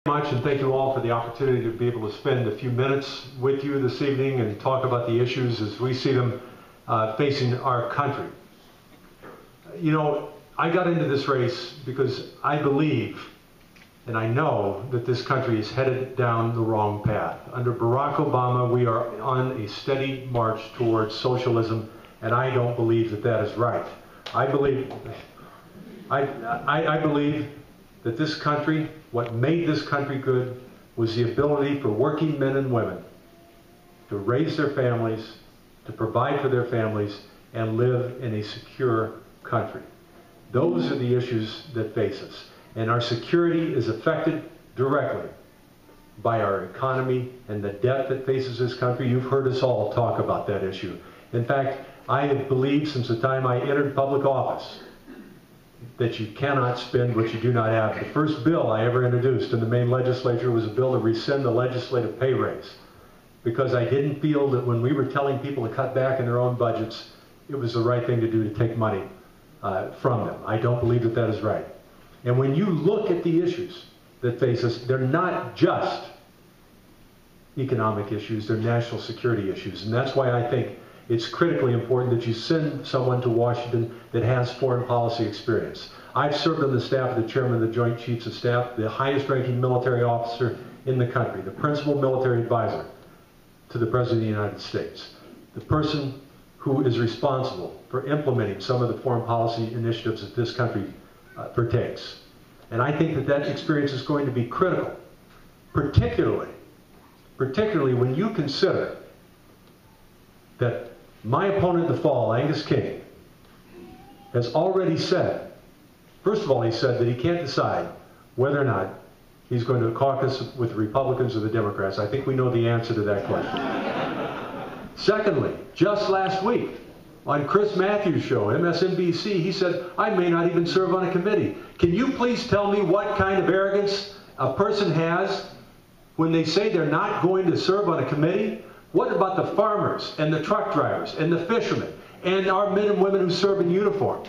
Much, and thank you all for the opportunity to be able to spend a few minutes with you this evening and talk about the issues as we see them facing our country. You know, I got into this race because I believe and I know that this country is headed down the wrong path. Under Barack Obama, we are on a steady march towards socialism, and I don't believe that that is right. I believe that this country, what made this country good, was the ability for working men and women to raise their families, to provide for their families, and live in a secure country. Those are the issues that face us. And our security is affected directly by our economy and the debt that faces this country. You've heard us all talk about that issue. In fact, I have believed since the time I entered public office that you cannot spend what you do not have. The first bill I ever introduced in the Maine legislature was a bill to rescind the legislative pay raise, because I didn't feel that when we were telling people to cut back in their own budgets, it was the right thing to do to take money from them. I don't believe that that is right. And when you look at the issues that face us, they're not just economic issues, they're national security issues. And that's why I think it's critically important that you send someone to Washington that has foreign policy experience. I've served on the staff of the chairman of the Joint Chiefs of Staff, the highest ranking military officer in the country, the principal military advisor to the President of the United States, the person who is responsible for implementing some of the foreign policy initiatives that this country partakes. And I think that that experience is going to be critical, particularly when you consider that my opponent in the fall, Angus King, has already said, first of all, he said that he can't decide whether or not he's going to caucus with the Republicans or the Democrats. I think we know the answer to that question. Secondly, just last week, on Chris Matthews' show, MSNBC, he said, I may not even serve on a committee. Can you please tell me what kind of arrogance a person has when they say they're not going to serve on a committee? What about the farmers and the truck drivers and the fishermen and our men and women who serve in uniform?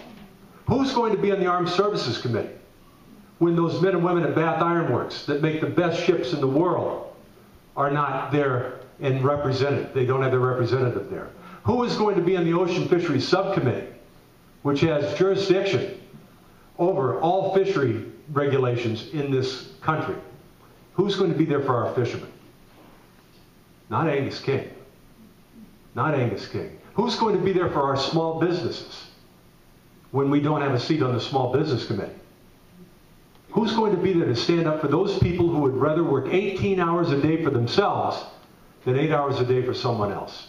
Who's going to be on the Armed Services Committee when those men and women at Bath Iron Works that make the best ships in the world are not there and represented? They don't have their representative there. Who is going to be on the Ocean Fisheries Subcommittee, which has jurisdiction over all fishery regulations in this country? Who's going to be there for our fishermen? Not Angus King. Not Angus King. Who's going to be there for our small businesses when we don't have a seat on the Small Business Committee? Who's going to be there to stand up for those people who would rather work 18 hours a day for themselves than 8 hours a day for someone else?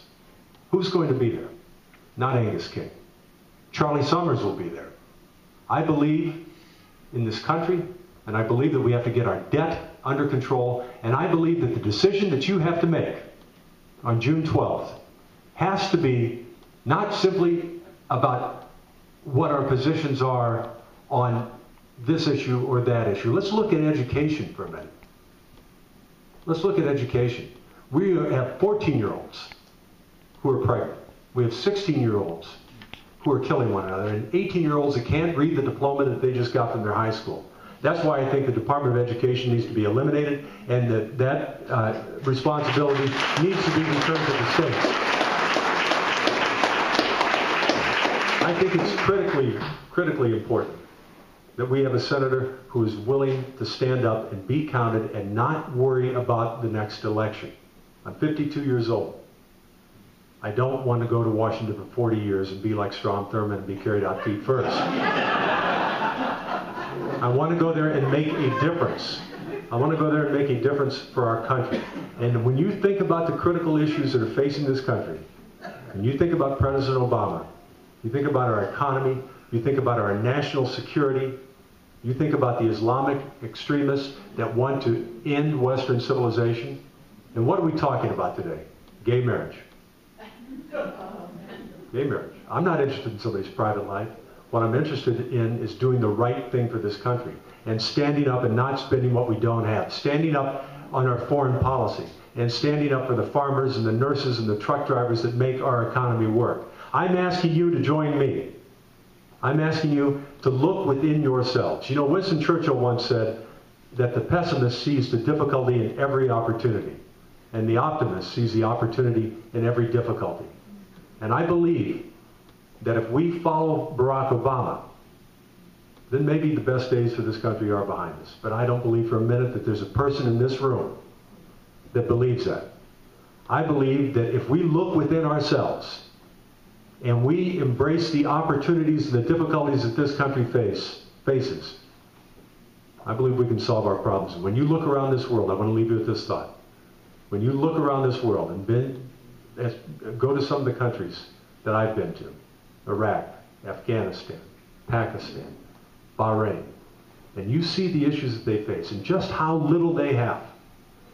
Who's going to be there? Not Angus King. Charlie Summers will be there. I believe in this country, and I believe that we have to get our debt under control, and I believe that the decision that you have to make on June 12th has to be not simply about what our positions are on this issue or that issue. Let's look at education for a minute. Let's look at education. We have 14-year-olds who are pregnant. We have 16-year-olds who are killing one another, and 18-year-olds that can't read the diploma that they just got from their high school. That's why I think the Department of Education needs to be eliminated, and that responsibility needs to be returned to the states. I think it's critically important that we have a senator who is willing to stand up and be counted and not worry about the next election. I'm 52 years old. I don't want to go to Washington for 40 years and be like Strom Thurmond and be carried out feet first. I want to go there and make a difference. I want to go there and make a difference for our country. And when you think about the critical issues that are facing this country, and you think about President Obama, you think about our economy, you think about our national security, you think about the Islamic extremists that want to end Western civilization, and what are we talking about today? Gay marriage. Gay marriage. I'm not interested in somebody's private life. What I'm interested in is doing the right thing for this country and standing up and not spending what we don't have. Standing up on our foreign policy and standing up for the farmers and the nurses and the truck drivers that make our economy work. I'm asking you to join me. I'm asking you to look within yourselves. You know, Winston Churchill once said, that the pessimist sees the difficulty in every opportunity, and the optimist sees the opportunity in every difficulty. And I believe that if we follow Barack Obama, then maybe the best days for this country are behind us. But I don't believe for a minute that there's a person in this room that believes that. I believe that if we look within ourselves and we embrace the opportunities and the difficulties that this country faces, I believe we can solve our problems. And when you look around this world, I want to leave you with this thought. When you look around this world and go to some of the countries that I've been to, Iraq, Afghanistan, Pakistan, Bahrain, and you see the issues that they face and just how little they have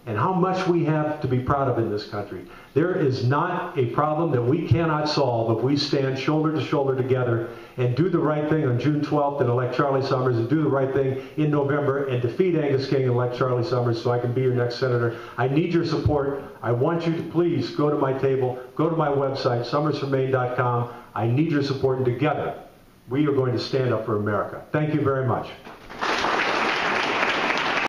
and how much we have to be proud of in this country. There is not a problem that we cannot solve if we stand shoulder to shoulder together and do the right thing on June 12th and elect Charlie Summers, and do the right thing in November and defeat Angus King and elect Charlie Summers so I can be your next senator. I need your support. I want you to please go to my table, go to my website, summersformaine.com. I need your support, and together we are going to stand up for America. Thank you very much.